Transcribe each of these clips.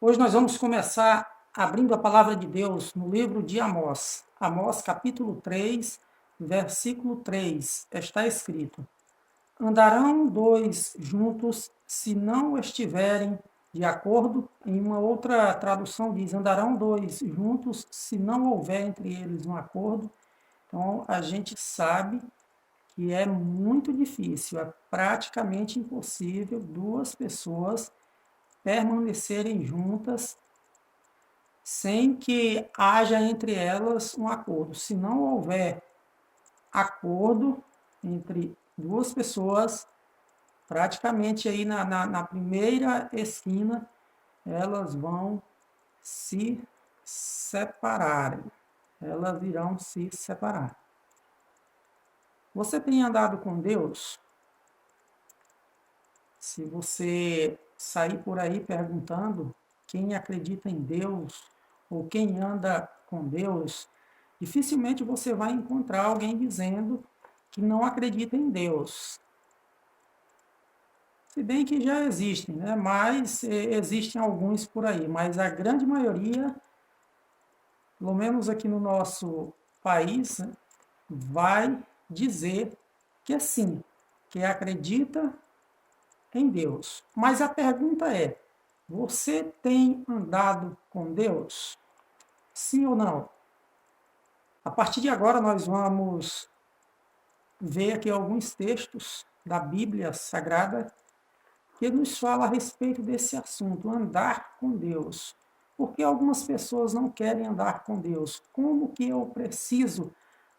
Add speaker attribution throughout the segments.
Speaker 1: Hoje nós vamos começar abrindo a palavra de Deus no livro de Amós. Amós, capítulo 3, versículo 3, está escrito: Andarão dois juntos se não estiverem de acordo? Em uma outra tradução diz: andarão dois juntos se não houver entre eles um acordo. Então a gente sabe que é muito difícil, é praticamente impossível duas pessoas permanecerem juntas sem que haja entre elas um acordo. Se não houver acordo entre duas pessoas, praticamente aí na primeira esquina, elas vão se separar. Elas irão se separar. Você tem andado com Deus? Se você sair por aí perguntando quem acredita em Deus ou quem anda com Deus, dificilmente você vai encontrar alguém dizendo que não acredita em Deus. Se bem que já existem, né? Mas existem alguns por aí, mas a grande maioria, pelo menos aqui no nosso país, né, vai dizer que sim, que acredita em Deus. Mas a pergunta é: você tem andado com Deus? Sim ou não? A partir de agora nós vamos ver aqui alguns textos da Bíblia Sagrada que nos fala a respeito desse assunto, andar com Deus. Por que algumas pessoas não querem andar com Deus? Como que eu preciso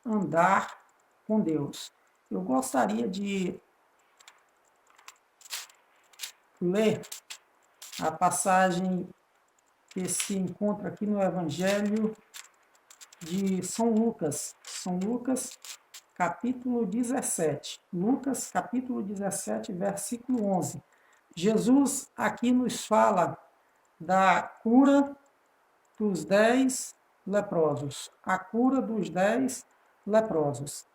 Speaker 1: andar com Deus? Eu gostaria de ler a passagem que se encontra aqui no Evangelho de São Lucas. São Lucas, capítulo 17. Lucas, capítulo 17, versículo 11. Jesus aqui nos fala da cura dos 10 leprosos. A cura dos 10 leprosos.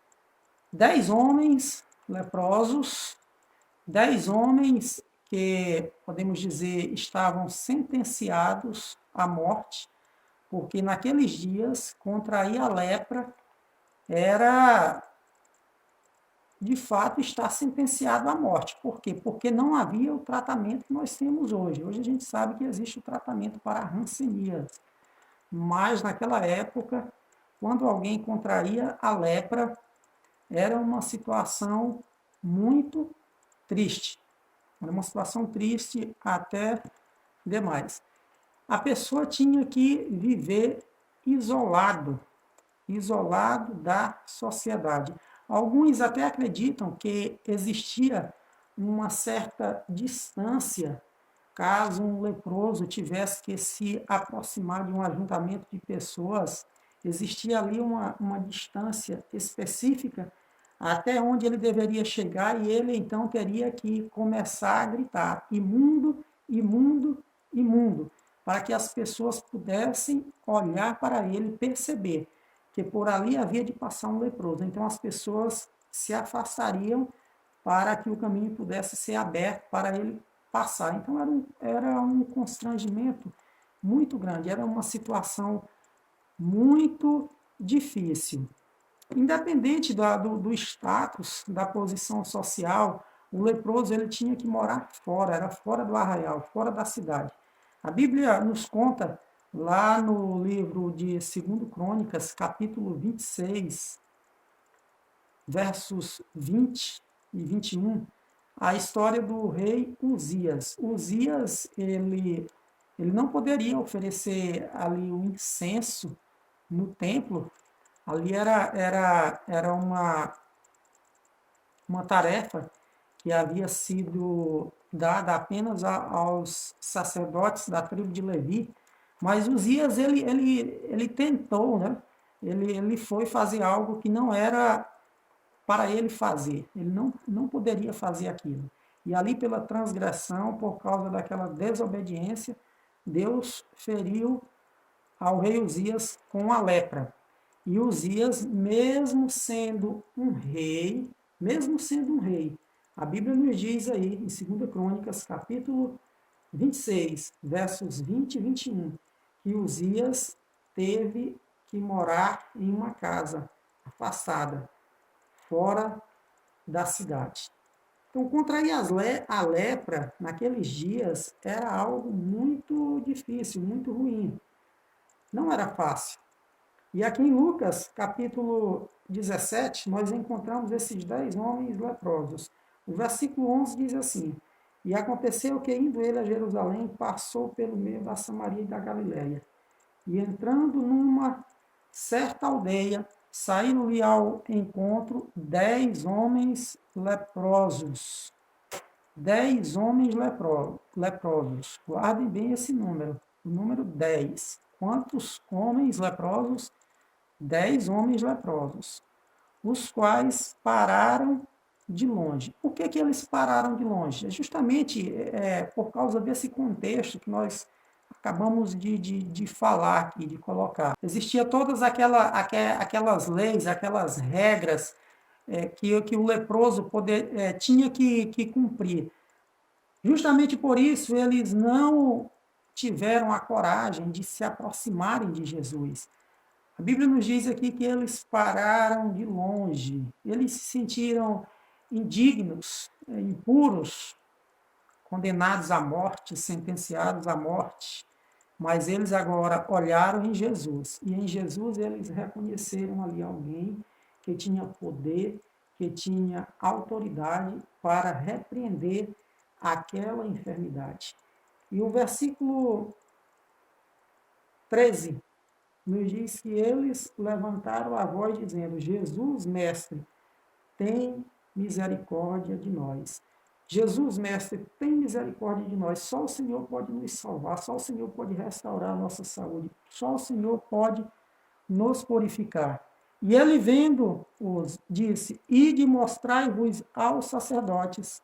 Speaker 1: 10 homens leprosos, 10 homens que, podemos dizer, estavam sentenciados à morte, porque naqueles dias contrair a lepra era, de fato, estar sentenciado à morte. Por quê? Porque não havia o tratamento que nós temos hoje. Hoje a gente sabe que existe o tratamento para a hanseníase, mas naquela época, quando alguém contraía a lepra, era uma situação muito triste. Era uma situação triste até demais. A pessoa tinha que viver isolado, isolado da sociedade. Alguns até acreditam que existia uma certa distância caso um leproso tivesse que se aproximar de um ajuntamento de pessoas. Existia ali uma distância específica até onde ele deveria chegar, e ele então teria que começar a gritar: imundo, imundo, imundo, para que as pessoas pudessem olhar para ele e perceber que por ali havia de passar um leproso. Então as pessoas se afastariam para que o caminho pudesse ser aberto para ele passar. Então era um constrangimento muito grande, era uma situação muito difícil. Independente do status, da posição social, o leproso ele tinha que morar fora, era fora do arraial, fora da cidade. A Bíblia nos conta, lá no livro de 2 Crônicas, capítulo 26, versos 20 e 21, a história do rei Uzias. Uzias, ele não poderia oferecer ali o incenso no templo. Ali era uma tarefa que havia sido dada apenas aos sacerdotes da tribo de Levi, mas Uzias, ele tentou, né? Ele foi fazer algo que não era para ele fazer, ele não poderia fazer aquilo. E ali, pela transgressão, por causa daquela desobediência, Deus feriu ao rei Uzias com a lepra. E Uzias, mesmo sendo um rei, a Bíblia nos diz aí, em 2 Crônicas, capítulo 26, versos 20 e 21, que Uzias teve que morar em uma casa afastada, fora da cidade. Então, contrair a lepra naqueles dias era algo muito difícil, muito ruim. Não era fácil. E aqui em Lucas, capítulo 17, nós encontramos esses 10 homens leprosos. O versículo 11 diz assim: E aconteceu que, indo ele a Jerusalém, passou pelo meio da Samaria e da Galiléia. E entrando numa certa aldeia, saíram-lhe ao encontro 10 homens leprosos. 10 homens leprosos. Guardem bem esse número, o número 10. Quantos homens leprosos? 10 homens leprosos, os quais pararam de longe. Por que eles pararam de longe? É justamente por causa desse contexto que nós acabamos de falar aqui, de colocar. Existia todas aquelas leis, aquelas regras que o leproso tinha que cumprir. Justamente por isso, eles não tiveram a coragem de se aproximarem de Jesus. A Bíblia nos diz aqui que eles pararam de longe, eles se sentiram indignos, impuros, condenados à morte, sentenciados à morte, mas eles agora olharam em Jesus, e em Jesus eles reconheceram ali alguém que tinha poder, que tinha autoridade para repreender aquela enfermidade. E o versículo 13 nos diz que eles levantaram a voz dizendo: Jesus, mestre, tem misericórdia de nós. Jesus, mestre, tem misericórdia de nós. Só o Senhor pode nos salvar, só o Senhor pode restaurar a nossa saúde, só o Senhor pode nos purificar. E ele, vendo-os, disse: Ide mostrai-vos aos sacerdotes.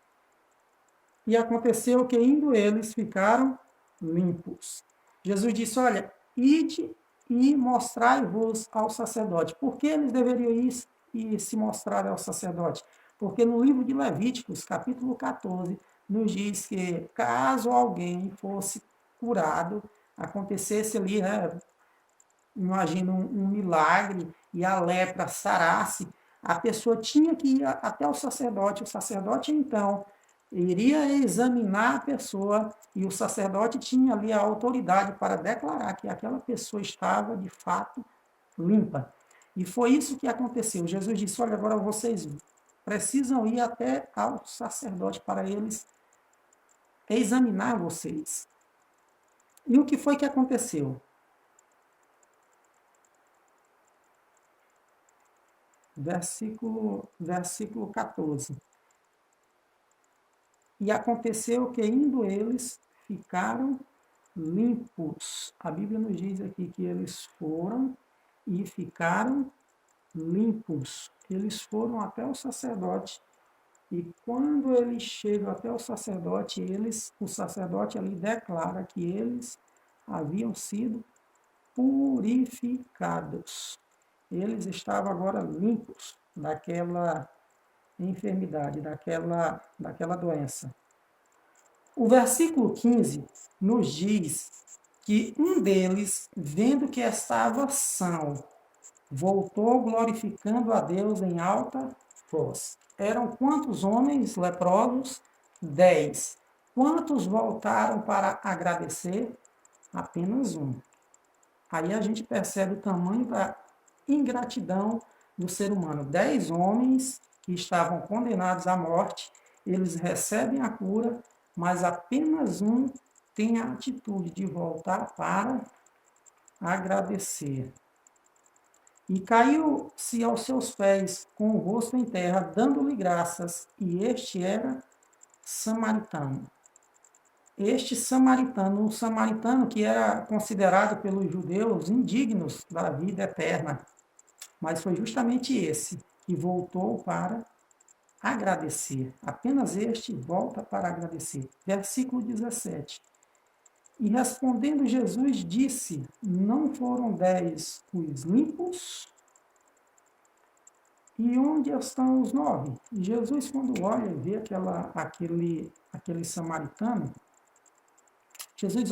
Speaker 1: E aconteceu que, indo eles, ficaram limpos. Jesus disse: Olha, ide e mostrai-vos ao sacerdote. Por que eles deveriam ir e se mostrar ao sacerdote? Porque no livro de Levíticos, capítulo 14, nos diz que caso alguém fosse curado, acontecesse ali, imagina um milagre e a lepra sarasse, a pessoa tinha que ir até o sacerdote então iria examinar a pessoa e o sacerdote tinha ali a autoridade para declarar que aquela pessoa estava de fato limpa. E foi isso que aconteceu. Jesus disse: Olha, agora vocês precisam ir até ao sacerdote para eles examinar vocês. E o que foi que aconteceu? Versículo 14. E aconteceu que, indo eles, ficaram limpos. A Bíblia nos diz aqui que eles foram e ficaram limpos. Eles foram até o sacerdote. E quando eles chegam até o sacerdote, o sacerdote ali declara que eles haviam sido purificados. Eles estavam agora limpos daquela enfermidade, daquela doença. O versículo 15 nos diz que um deles, vendo que estava são, voltou glorificando a Deus em alta voz. Eram quantos homens leprosos? 10. Quantos voltaram para agradecer? Apenas um. Aí a gente percebe o tamanho da ingratidão do ser humano. 10 homens que estavam condenados à morte, eles recebem a cura, mas apenas um tem a atitude de voltar para agradecer. E caiu-se aos seus pés com o rosto em terra, dando-lhe graças, e este era samaritano. Este samaritano, um samaritano que era considerado pelos judeus indignos da vida eterna, mas foi justamente esse que voltou para agradecer. Apenas este volta para agradecer. Versículo 17. E respondendo Jesus disse: Não foram 10 os limpos? E onde estão os 9? E Jesus, quando olha e vê aquele samaritano, Jesus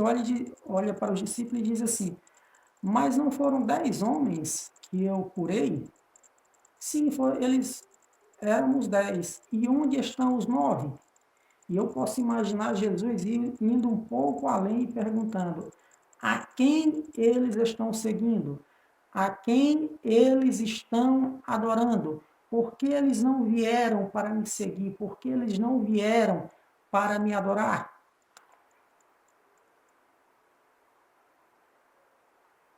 Speaker 1: olha para os discípulos e diz assim: mas não foram 10 homens que eu curei? Sim, eles éramos 10. E onde estão os 9? E eu posso imaginar Jesus indo um pouco além e perguntando: a quem eles estão seguindo? A quem eles estão adorando? Por que eles não vieram para me seguir? Por que eles não vieram para me adorar?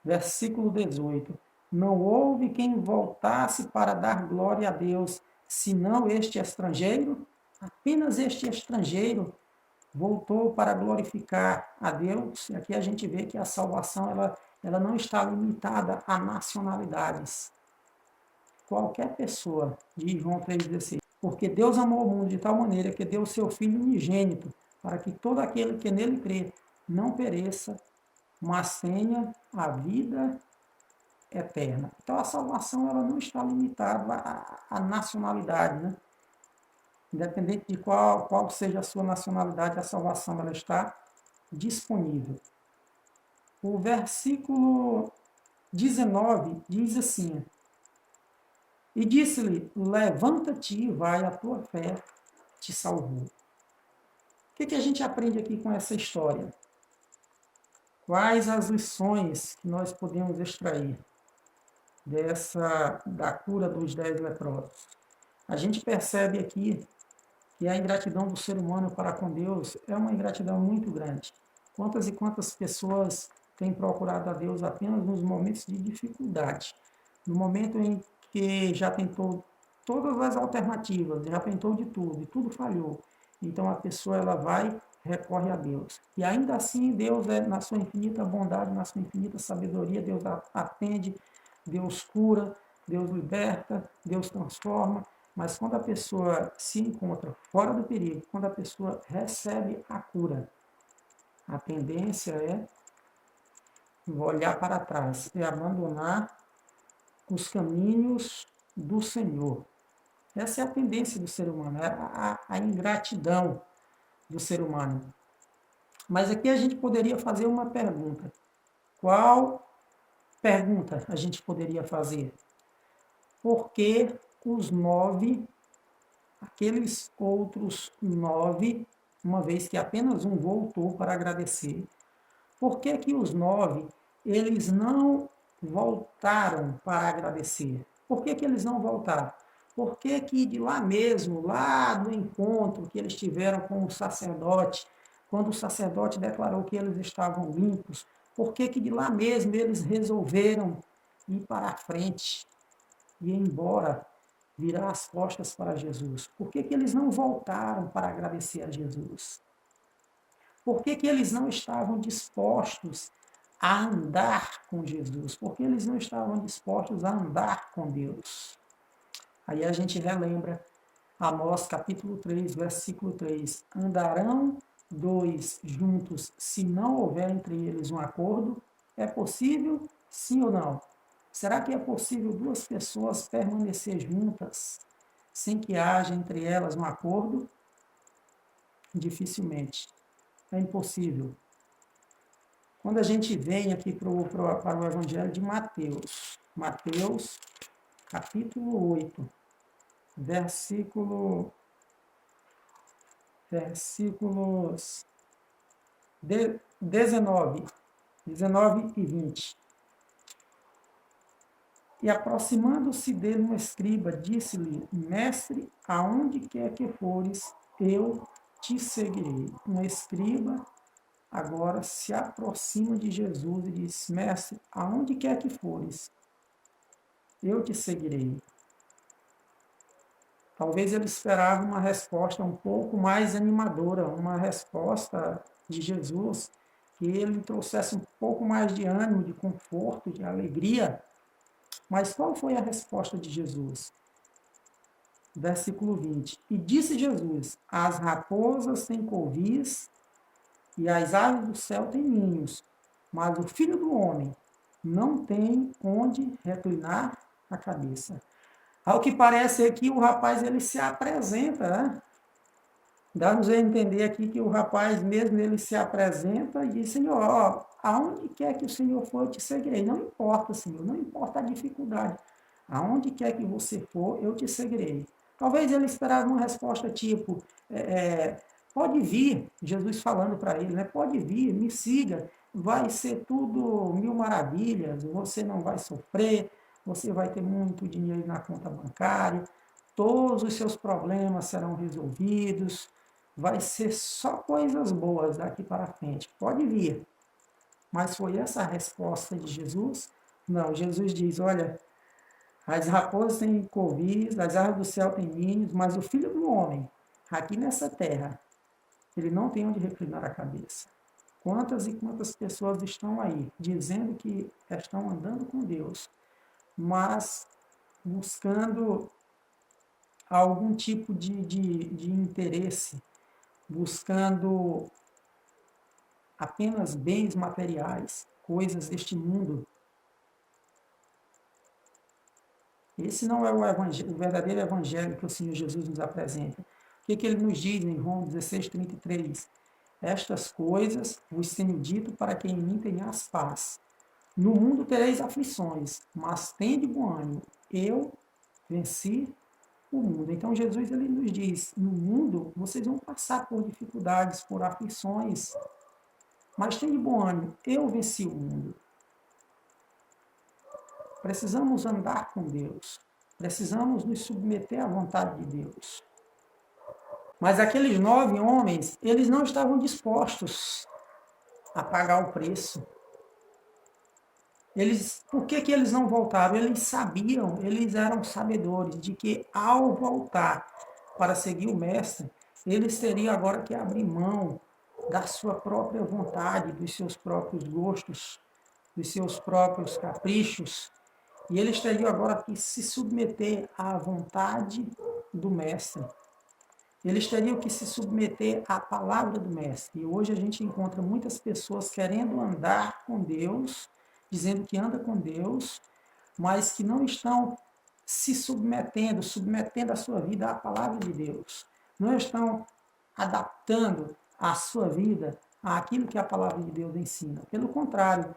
Speaker 1: Versículo 18. Não houve quem voltasse para dar glória a Deus, senão este estrangeiro. Apenas este estrangeiro voltou para glorificar a Deus. E aqui a gente vê que a salvação ela não está limitada a nacionalidades. Qualquer pessoa, diz João 3,16. Porque Deus amou o mundo de tal maneira que deu o seu Filho unigênito, para que todo aquele que nele crê não pereça, mas tenha a vida eterna. Então a salvação ela não está limitada à nacionalidade, né? Independente de qual seja a sua nacionalidade, a salvação ela está disponível. O versículo 19 diz assim: e disse-lhe, levanta-te e vai, a tua fé te salvou. O que a gente aprende aqui com essa história? Quais as lições que nós podemos extrair da cura dos 10 leprosos? A gente percebe aqui que a ingratidão do ser humano para com Deus é uma ingratidão muito grande. Quantas e quantas pessoas têm procurado a Deus apenas nos momentos de dificuldade, no momento em que já tentou todas as alternativas, já tentou de tudo e tudo falhou. Então a pessoa ela vai, recorre a Deus. E ainda assim Deus, na sua infinita bondade, na sua infinita sabedoria, Deus atende, Deus cura, Deus liberta, Deus transforma. Mas quando a pessoa se encontra fora do perigo, quando a pessoa recebe a cura, a tendência é olhar para trás, é abandonar os caminhos do Senhor. Essa é a tendência do ser humano, é a ingratidão do ser humano. Mas aqui a gente poderia fazer uma pergunta. Qual pergunta a gente poderia fazer? Por que os 9, aqueles outros 9, uma vez que apenas um voltou para agradecer, por que os 9, eles não voltaram para agradecer? Por que eles não voltaram? Por que de lá mesmo, lá do encontro que eles tiveram com o sacerdote, quando o sacerdote declarou que eles estavam limpos, por que de lá mesmo eles resolveram ir para a frente e ir embora, virar as costas para Jesus? Por que eles não voltaram para agradecer a Jesus? Por que eles não estavam dispostos a andar com Jesus? Por que eles não estavam dispostos a andar com Deus? Aí a gente relembra Amós capítulo 3, versículo 3. Andarão 2 juntos se não houver entre eles um acordo? É possível? Sim ou não? Será que é possível 2 pessoas permanecer juntas sem que haja entre elas um acordo? Dificilmente. É impossível. Quando a gente vem aqui para o Evangelho de Mateus, Mateus capítulo 8, versículos 19 e 20. E aproximando-se dele um escriba, disse-lhe, mestre, aonde quer que fores, eu te seguirei. Um escriba agora se aproxima de Jesus e diz, mestre, aonde quer que fores, eu te seguirei. Talvez ele esperava uma resposta um pouco mais animadora, uma resposta de Jesus, que ele trouxesse um pouco mais de ânimo, de conforto, de alegria. Mas qual foi a resposta de Jesus? Versículo 20. E disse Jesus, as raposas têm covis e as aves do céu têm ninhos, mas o Filho do Homem não tem onde reclinar a cabeça. Ao que parece aqui, o rapaz ele se apresenta, né? Dá-nos a entender aqui que o rapaz mesmo, ele se apresenta e diz, Senhor, ó, aonde quer que o Senhor for, eu te seguirei. Não importa, Senhor, não importa a dificuldade. Aonde quer que você for, eu te seguirei. Talvez ele esperava uma resposta tipo, pode vir, Jesus falando para ele, né? Pode vir, me siga, vai ser tudo mil maravilhas, você não vai sofrer, você vai ter muito dinheiro na conta bancária, todos os seus problemas serão resolvidos, vai ser só coisas boas daqui para frente. Pode vir. Mas foi essa a resposta de Jesus? Não, Jesus diz, olha, as raposas têm covis, as aves do céu têm ninhos, mas o Filho do Homem, aqui nessa terra, ele não tem onde reclinar a cabeça. Quantas e quantas pessoas estão aí, dizendo que estão andando com Deus, mas buscando algum tipo de interesse, buscando apenas bens materiais, coisas deste mundo. Esse não é o verdadeiro evangelho que o Senhor Jesus nos apresenta. O que ele nos diz em João 16:33? Estas coisas vos tenho dito para que em mim tenhas paz. No mundo tereis aflições, mas tende bom ânimo. Eu venci o mundo. Então Jesus ele nos diz, no mundo vocês vão passar por dificuldades, por aflições, mas tenha bom ânimo, eu venci o mundo. Precisamos andar com Deus. Precisamos nos submeter à vontade de Deus. Mas aqueles 9 homens, eles não estavam dispostos a pagar o preço. Por que eles não voltaram? Eles sabiam, eles eram sabedores de que ao voltar para seguir o Mestre, eles teriam agora que abrir mão da sua própria vontade, dos seus próprios gostos, dos seus próprios caprichos, e eles teriam agora que se submeter à vontade do Mestre. Eles teriam que se submeter à palavra do Mestre. E hoje a gente encontra muitas pessoas querendo andar com Deus, dizendo que anda com Deus, mas que não estão se submetendo a sua vida à palavra de Deus. Não estão adaptando a sua vida àquilo que a palavra de Deus ensina. Pelo contrário,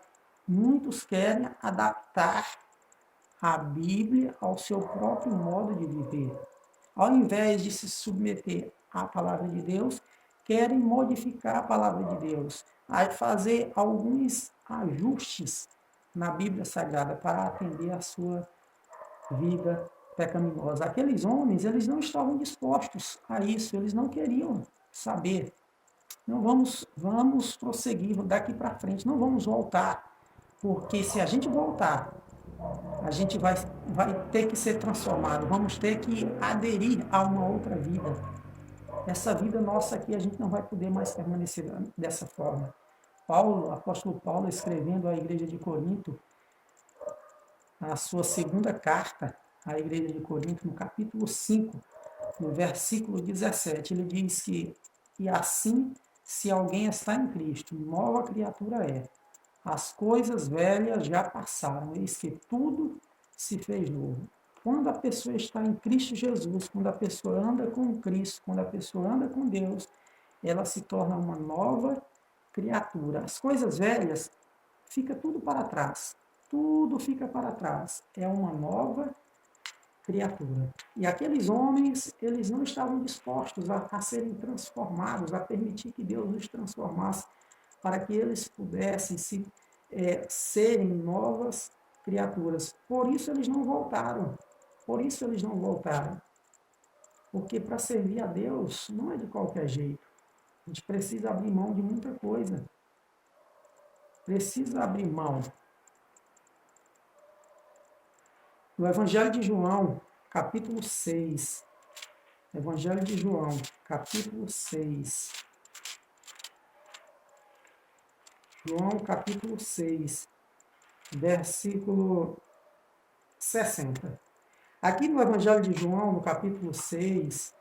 Speaker 1: muitos querem adaptar a Bíblia ao seu próprio modo de viver. Ao invés de se submeter à palavra de Deus, querem modificar a palavra de Deus, a fazer alguns ajustes na Bíblia Sagrada para atender a sua vida pecaminosa. Aqueles homens, eles não estavam dispostos a isso, eles não queriam saber. Não vamos prosseguir daqui para frente, não vamos voltar, porque se a gente voltar, a gente vai ter que ser transformado, vamos ter que aderir a uma outra vida. Essa vida nossa aqui, a gente não vai poder mais permanecer dessa forma. Apóstolo Paulo, escrevendo à igreja de Corinto, a sua segunda carta à igreja de Corinto, no capítulo 5, no versículo 17, ele diz que, e assim, se alguém está em Cristo, nova criatura é. As coisas velhas já passaram, eis que tudo se fez novo. Quando a pessoa está em Cristo Jesus, quando a pessoa anda com Cristo, quando a pessoa anda com Deus, ela se torna uma nova criatura. As coisas velhas, fica tudo para trás. Tudo fica para trás. É uma nova criatura. E aqueles homens, eles não estavam dispostos a serem transformados, a permitir que Deus os transformasse, para que eles pudessem serem novas criaturas. Por isso eles não voltaram. Por isso eles não voltaram. Porque para servir a Deus não é de qualquer jeito. A gente precisa abrir mão de muita coisa. Precisa abrir mão. No Evangelho de João, capítulo 6. Evangelho de João, capítulo 6. João, capítulo 6, versículo 60. Aqui no Evangelho de João, no capítulo 6,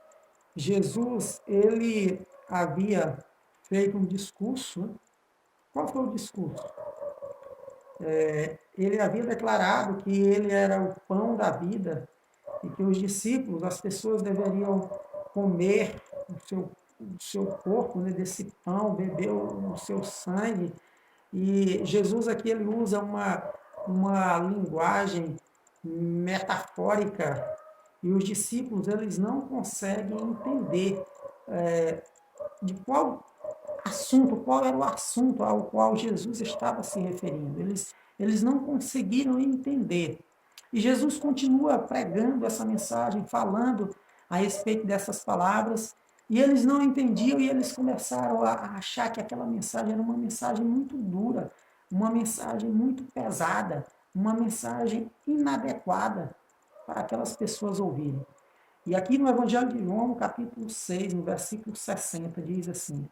Speaker 1: Jesus, ele havia feito um discurso. Né? Qual foi o discurso? Ele havia declarado que ele era o pão da vida e que os discípulos, as pessoas deveriam comer do seu corpo, né, desse pão, bebeu o seu sangue. E Jesus aqui ele usa uma linguagem metafórica e os discípulos eles não conseguem entender de qual era o assunto ao qual Jesus estava se referindo. Eles não conseguiram entender. E Jesus continua pregando essa mensagem, falando a respeito dessas palavras, e eles não entendiam e eles começaram a achar que aquela mensagem era uma mensagem muito dura, uma mensagem muito pesada, uma mensagem inadequada para aquelas pessoas ouvirem. E aqui no Evangelho de João, no capítulo 6, no versículo 60, diz assim: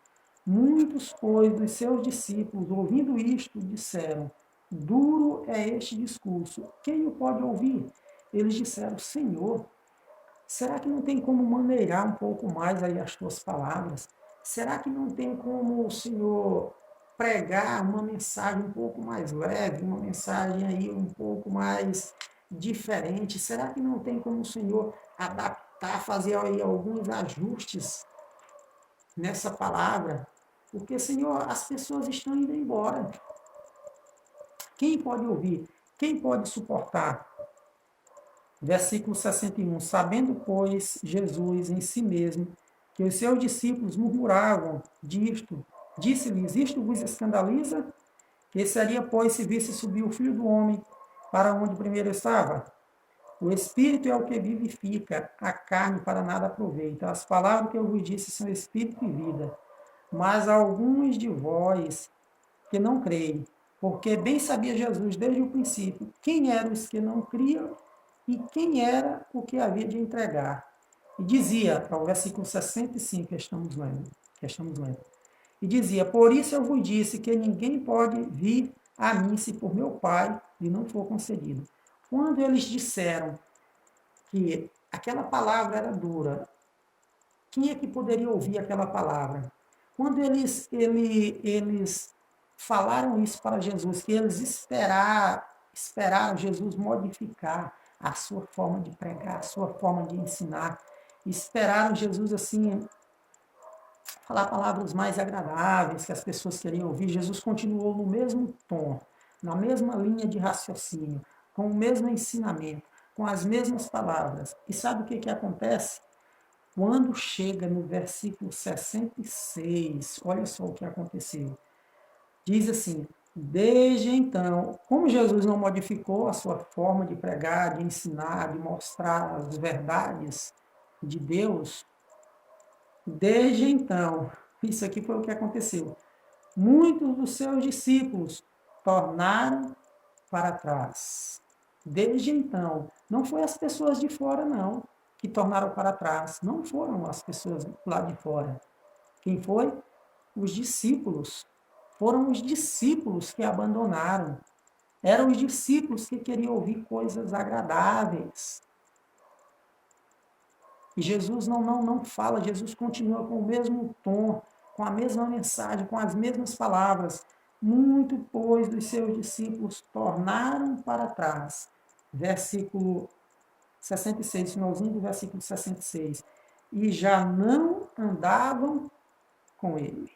Speaker 1: Muitos, pois, dos seus discípulos, ouvindo isto, disseram: Duro é este discurso, quem o pode ouvir? Eles disseram: Senhor, será que não tem como maneirar um pouco mais aí as tuas palavras? Será que não tem como o Senhor pregar uma mensagem um pouco mais leve, uma mensagem aí um pouco mais diferente? Será que não tem como o Senhor adaptar, fazer aí alguns ajustes nessa palavra? Porque, Senhor, as pessoas estão indo embora. Quem pode ouvir? Quem pode suportar? Versículo 61. Sabendo, pois, Jesus em si mesmo, que os seus discípulos murmuravam disto, disse-lhes: Isto vos escandaliza? Que seria, pois, se visse subir o Filho do Homem para onde primeiro estava? O Espírito é o que vivifica, a carne para nada aproveita. As palavras que eu vos disse são Espírito e vida. Mas alguns de vós que não creem, porque bem sabia Jesus desde o princípio quem eram os que não criam e quem era o que havia de entregar. E dizia, ao versículo 65 que estamos lendo, e dizia: Por isso eu vos disse que ninguém pode vir a mim se por meu Pai lhe não for concedido. Quando eles disseram que aquela palavra era dura, quem é que poderia ouvir aquela palavra? Quando eles falaram isso para Jesus, que eles esperaram Jesus modificar a sua forma de pregar, a sua forma de ensinar, esperaram Jesus assim falar palavras mais agradáveis que as pessoas queriam ouvir. Jesus continuou no mesmo tom, na mesma linha de raciocínio, com o mesmo ensinamento, com as mesmas palavras. E sabe o que acontece? Quando chega no versículo 66, olha só o que aconteceu. Diz assim: Desde então, como Jesus não modificou a sua forma de pregar, de ensinar, de mostrar as verdades de Deus, desde então, isso aqui foi o que aconteceu. Muitos dos seus discípulos tornaram para trás. Desde então, não foi as pessoas de fora, não, que tornaram para trás. Não foram as pessoas lá de fora. Quem foi? Os discípulos. Foram os discípulos que abandonaram. Eram os discípulos que queriam ouvir coisas agradáveis. E Jesus não fala, Jesus continua com o mesmo tom, com a mesma mensagem, com as mesmas palavras. Muito, pois, dos seus discípulos tornaram para trás. Versículo 66, finalzinho do versículo 66. E já não andavam com ele.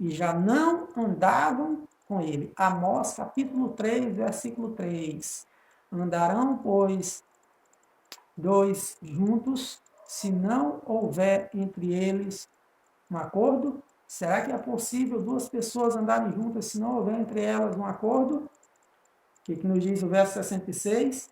Speaker 1: E já não andavam com ele. Amós, capítulo 3, versículo 3. Andarão, pois, dois juntos, se não houver entre eles um acordo? Será que é possível duas pessoas andarem juntas se não houver entre elas um acordo? O que nos diz o verso 66?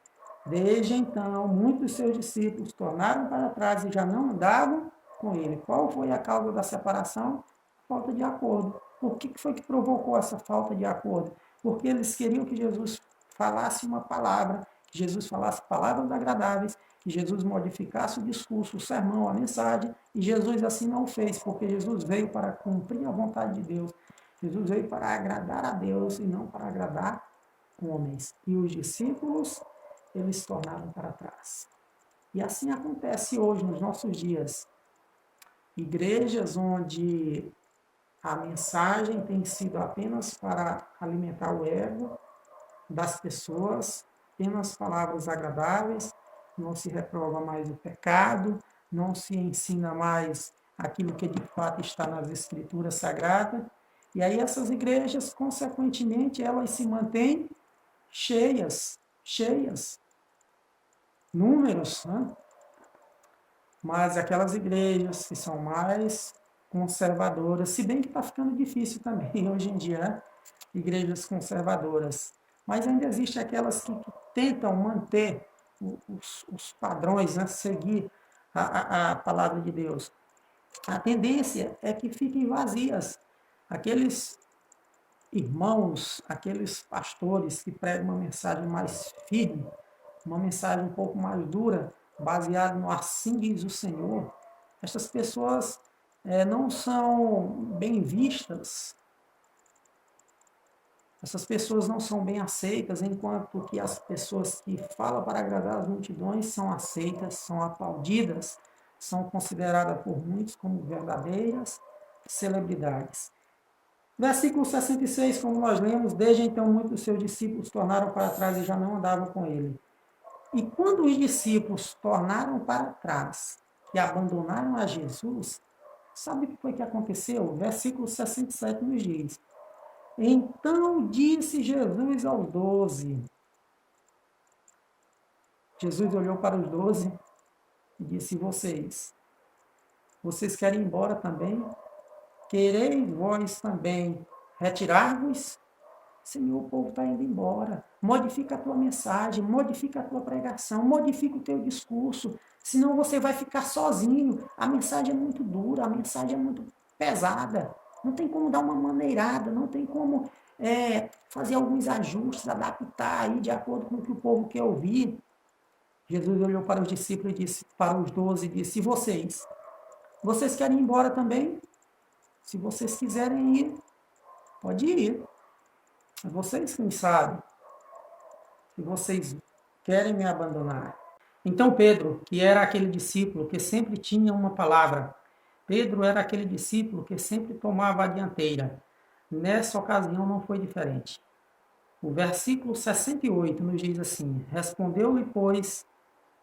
Speaker 1: Desde então, muitos dos seus discípulos tornaram para trás e já não andavam com ele. Qual foi a causa da separação? Falta de acordo. Por que foi que provocou essa falta de acordo? Porque eles queriam que Jesus falasse uma palavra, que Jesus falasse palavras agradáveis, que Jesus modificasse o discurso, o sermão, a mensagem, e Jesus assim não fez, porque Jesus veio para cumprir a vontade de Deus. Jesus veio para agradar a Deus e não para agradar homens. E os discípulos, eles tornaram para trás. E assim acontece hoje, nos nossos dias. Igrejas onde a mensagem tem sido apenas para alimentar o ego das pessoas, apenas palavras agradáveis, não se reprova mais o pecado, não se ensina mais aquilo que de fato está nas Escrituras Sagradas. E aí essas igrejas, consequentemente, elas se mantêm cheias, cheias, números, né? Mas aquelas igrejas que são mais conservadoras, se bem que está ficando difícil também hoje em dia, né? Igrejas conservadoras, mas ainda existem aquelas que tentam manter os padrões, né? Seguir a palavra de Deus. A tendência é que fiquem vazias. Aqueles irmãos, aqueles pastores que pregam uma mensagem mais firme, uma mensagem um pouco mais dura, baseada no assim diz o Senhor, essas pessoas não são bem vistas, essas pessoas não são bem aceitas, enquanto que as pessoas que falam para agradar as multidões são aceitas, são aplaudidas, são consideradas por muitos como verdadeiras celebridades. Versículo 66, como nós lemos, desde então muitos dos seus discípulos tornaram para trás e já não andavam com ele. E quando os discípulos tornaram para trás e abandonaram a Jesus, sabe o que foi que aconteceu? O versículo 67 nos diz: então disse Jesus aos 12. Jesus olhou para os 12 e disse: vocês querem ir embora também? Quereis vós também retirar-vos? Senhor, o povo está indo embora. Modifica a tua mensagem, modifica a tua pregação, modifica o teu discurso, senão você vai ficar sozinho. A mensagem é muito dura, a mensagem é muito pesada. Não tem como dar uma maneirada, não tem como fazer alguns ajustes, adaptar aí de acordo com o que o povo quer ouvir. Jesus olhou para os discípulos e disse, para os 12, e disse: e vocês querem ir embora também? Se vocês quiserem ir, pode ir. Vocês quem sabem se vocês querem me abandonar. Então Pedro, que era aquele discípulo que sempre tinha uma palavra, Pedro era aquele discípulo que sempre tomava a dianteira. Nessa ocasião não foi diferente. O versículo 68 nos diz assim: respondeu-lhe, pois,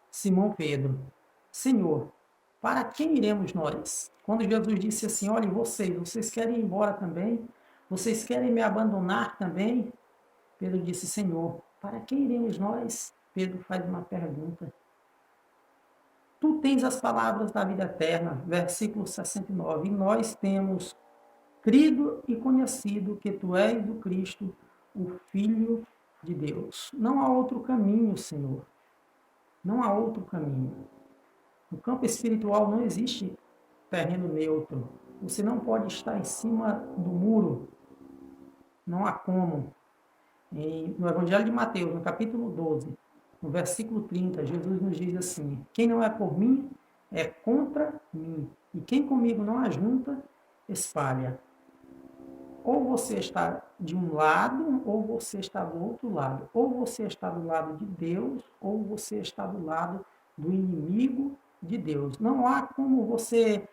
Speaker 1: Simão Pedro: Senhor, para quem iremos nós? Quando Jesus disse assim: olhe, vocês querem ir embora também? Vocês querem me abandonar também? Pedro disse: Senhor, para quem iremos nós? Pedro faz uma pergunta. Tu tens as palavras da vida eterna, versículo 69. E nós temos crido e conhecido que tu és o Cristo, o Filho de Deus. Não há outro caminho, Senhor. Não há outro caminho. No campo espiritual não existe terreno neutro. Você não pode estar em cima do muro. Não há como. No Evangelho de Mateus, no capítulo 12, no versículo 30, Jesus nos diz assim: quem não é por mim, é contra mim. E quem comigo não ajunta, espalha. Ou você está de um lado, ou você está do outro lado. Ou você está do lado de Deus, ou você está do lado do inimigo de Deus. Não há como você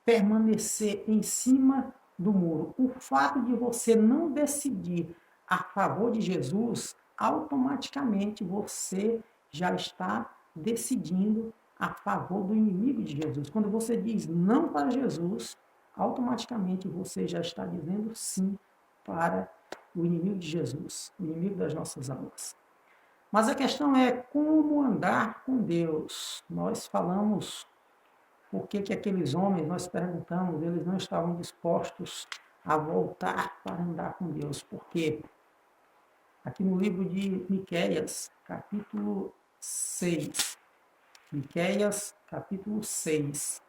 Speaker 1: permanecer em cima do muro. O fato de você não decidir a favor de Jesus, automaticamente você já está decidindo a favor do inimigo de Jesus. Quando você diz não para Jesus, automaticamente você já está dizendo sim para o inimigo de Jesus, o inimigo das nossas almas. Mas a questão é como andar com Deus. Nós falamos por que aqueles homens, nós perguntamos, eles não estavam dispostos a voltar para andar com Deus. Por quê? Aqui no livro de Miqueias, capítulo 6. Miqueias, capítulo 6.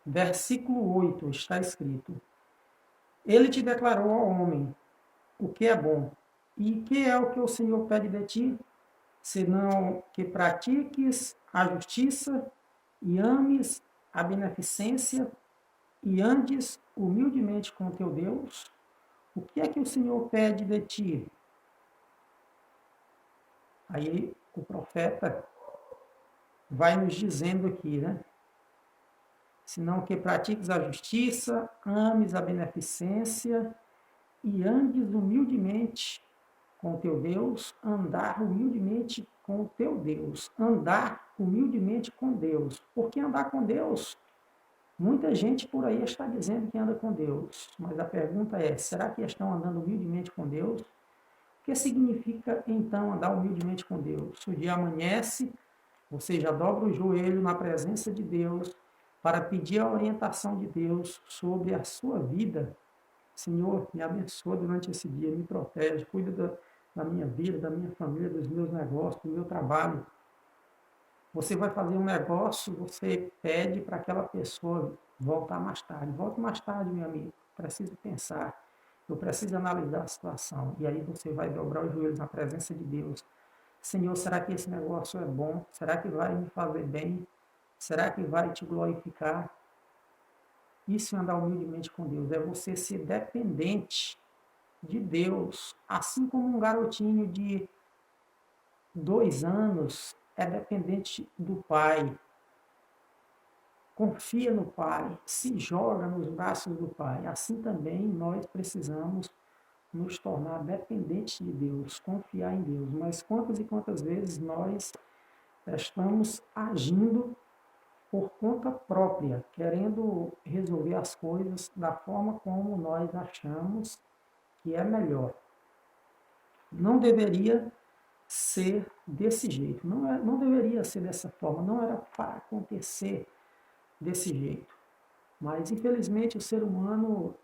Speaker 1: Versículo 8 está escrito: ele te declarou ao homem o que é bom. E que é o que o Senhor pede de ti? Senão que pratiques a justiça e ames a beneficência e andes humildemente com o teu Deus. O que é que o Senhor pede de ti? Aí o profeta vai nos dizendo aqui, né? Senão que pratiques a justiça, ames a beneficência e andes humildemente com o teu Deus, andar humildemente com o teu Deus, andar humildemente com Deus. Porque andar com Deus, muita gente por aí está dizendo que anda com Deus, mas a pergunta é, será que estão andando humildemente com Deus? O que significa, então, andar humildemente com Deus? O dia amanhece, você já dobra o joelho na presença de Deus para pedir a orientação de Deus sobre a sua vida. Senhor, me abençoa durante esse dia, me protege, cuida da minha vida, da minha família, dos meus negócios, do meu trabalho. Você vai fazer um negócio, você pede para aquela pessoa voltar mais tarde. Volte mais tarde, meu amigo. Preciso pensar. Eu preciso analisar a situação. E aí você vai dobrar os joelhos na presença de Deus. Senhor, será que esse negócio é bom? Será que vai me fazer bem? Será que vai te glorificar? Isso é andar humildemente com Deus. É você ser dependente de Deus. Assim como um garotinho de 2 anos é dependente do pai. Confia no Pai, se joga nos braços do Pai. Assim também nós precisamos nos tornar dependentes de Deus, confiar em Deus. Mas quantas e quantas vezes nós estamos agindo por conta própria, querendo resolver as coisas da forma como nós achamos que é melhor. Não deveria ser desse jeito, não deveria ser dessa forma, não era para acontecer desse jeito. Mas, infelizmente, o ser humano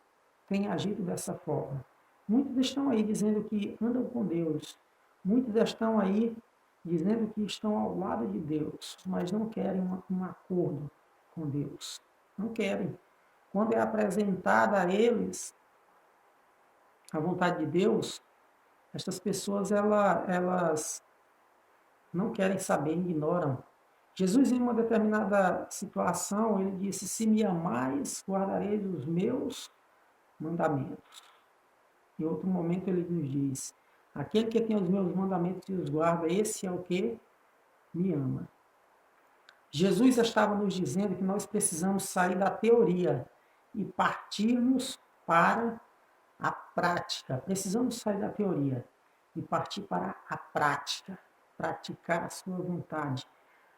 Speaker 1: tem agido dessa forma. Muitos estão aí dizendo que andam com Deus. Muitos estão aí dizendo que estão ao lado de Deus, mas não querem um acordo com Deus. Não querem. Quando é apresentada a eles a vontade de Deus, estas pessoas elas não querem saber, ignoram. Jesus, em uma determinada situação, ele disse: se me amais, guardareis os meus mandamentos. Em outro momento, ele nos diz: aquele que tem os meus mandamentos e os guarda, esse é o que me ama. Jesus estava nos dizendo que nós precisamos sair da teoria e partirmos para a prática. Precisamos sair da teoria e partir para a prática. Praticar a sua vontade,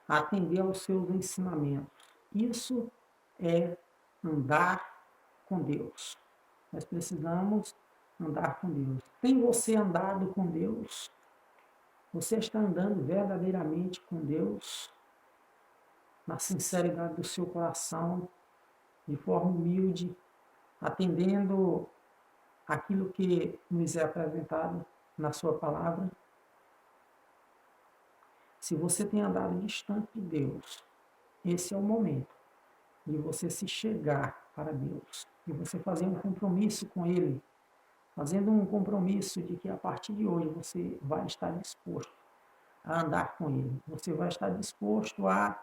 Speaker 1: atender aos seus ensinamentos. Isso é andar com Deus. Nós precisamos andar com Deus. Tem você andado com Deus? Você está andando verdadeiramente com Deus? Na sinceridade do seu coração, de forma humilde, atendendo aquilo que nos é apresentado na sua palavra? Se você tem andado distante de Deus, esse é o momento de você se chegar para Deus, de você fazer um compromisso com Ele, fazendo um compromisso de que a partir de hoje você vai estar disposto a andar com Ele, você vai estar disposto a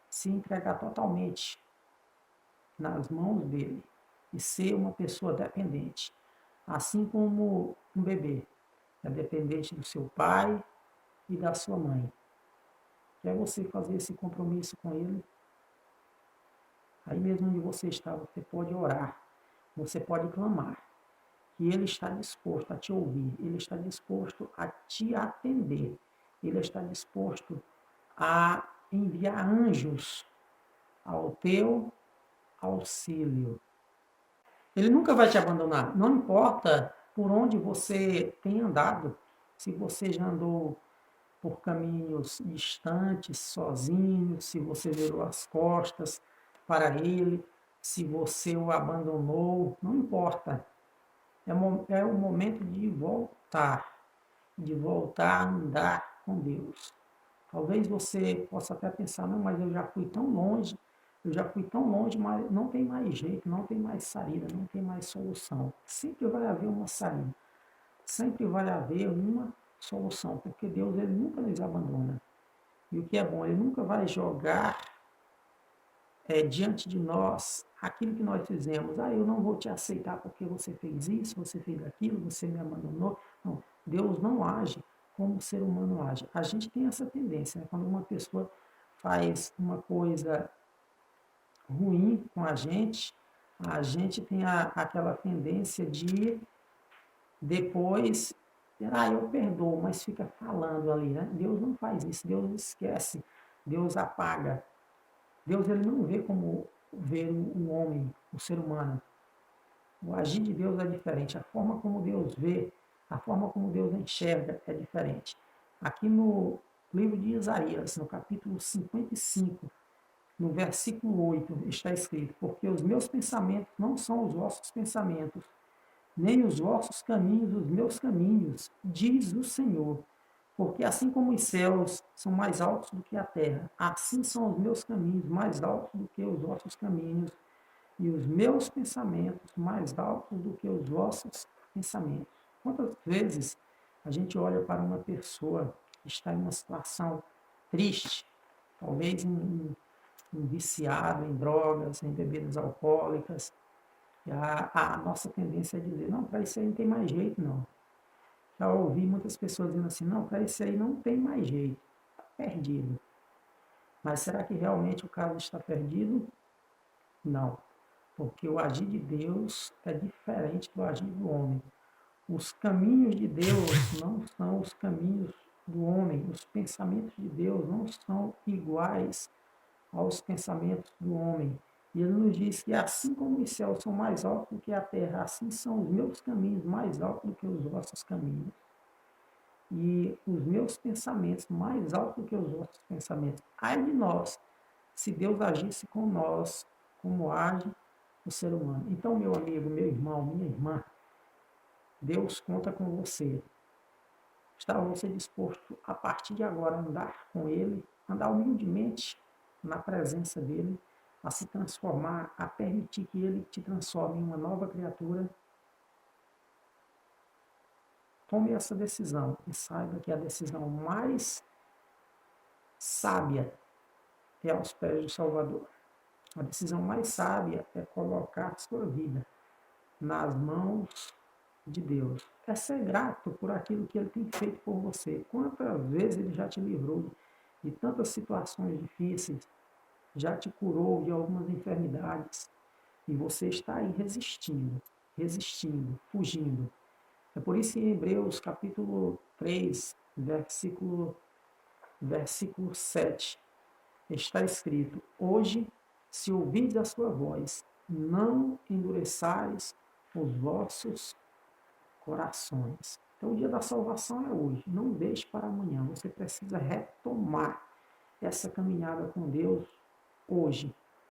Speaker 1: se entregar totalmente nas mãos dEle e ser uma pessoa dependente, assim como um bebê é dependente do seu pai e da sua mãe. Quer você fazer esse compromisso com Ele? Aí mesmo onde você está, você pode orar, você pode clamar, que Ele está disposto a te ouvir, Ele está disposto a te atender, Ele está disposto a enviar anjos ao teu auxílio. Ele nunca vai te abandonar, não importa por onde você tem andado, se você já andou por caminhos distantes, sozinho, se você virou as costas para Ele, se você o abandonou, não importa. É o momento de voltar a andar com Deus. Talvez você possa até pensar, não, mas eu já fui tão longe, mas não tem mais jeito, não tem mais saída, não tem mais solução. Sempre vai haver uma saída, sempre vai haver uma solução, porque Deus ele nunca nos abandona. E o que é bom, Ele nunca vai jogar diante de nós aquilo que nós fizemos. Eu não vou te aceitar porque você fez isso, você fez aquilo, você me abandonou. Não, Deus não age como o ser humano age. A gente tem essa tendência, né? Quando uma pessoa faz uma coisa ruim com a gente tem aquela tendência de depois Eu perdoo, mas fica falando ali, né? Deus não faz isso, Deus esquece, Deus apaga. Deus ele não vê como vê o homem, o ser humano. O agir de Deus é diferente, a forma como Deus vê, a forma como Deus enxerga é diferente. Aqui no livro de Isaías, no capítulo 55, no versículo 8, está escrito: porque os meus pensamentos não são os vossos pensamentos, nem os vossos caminhos os meus caminhos, diz o Senhor. Porque assim como os céus são mais altos do que a terra, assim são os meus caminhos mais altos do que os vossos caminhos, e os meus pensamentos mais altos do que os vossos pensamentos. Quantas vezes a gente olha para uma pessoa que está em uma situação triste, talvez um viciado em drogas, em bebidas alcoólicas, e a nossa tendência é dizer, não, para isso aí não tem mais jeito, não. Já ouvi muitas pessoas dizendo assim, não, para isso aí não tem mais jeito, está perdido. Mas será que realmente o caso está perdido? Não, porque o agir de Deus é diferente do agir do homem. Os caminhos de Deus não são os caminhos do homem, os pensamentos de Deus não são iguais aos pensamentos do homem. E ele nos diz que assim como os céus são mais altos do que a terra, assim são os meus caminhos mais altos do que os vossos caminhos. E os meus pensamentos mais altos do que os vossos pensamentos. Ai de nós, se Deus agisse com nós, como age o ser humano. Então, meu amigo, meu irmão, minha irmã, Deus conta com você. Está você disposto, a partir de agora, a andar com Ele, andar humildemente na presença dEle, a se transformar, a permitir que Ele te transforme em uma nova criatura? Tome essa decisão e saiba que a decisão mais sábia é aos pés do Salvador. A decisão mais sábia é colocar sua vida nas mãos de Deus. É ser grato por aquilo que Ele tem feito por você. Quantas vezes Ele já te livrou de tantas situações difíceis, já te curou de algumas enfermidades, e você está aí resistindo, fugindo. É por isso que em Hebreus capítulo 3, versículo 7, está escrito: hoje, se ouvirdes a sua voz, não endureçais os vossos corações. Então, o dia da salvação é hoje. Não deixe para amanhã. Você precisa retomar essa caminhada com Deus hoje.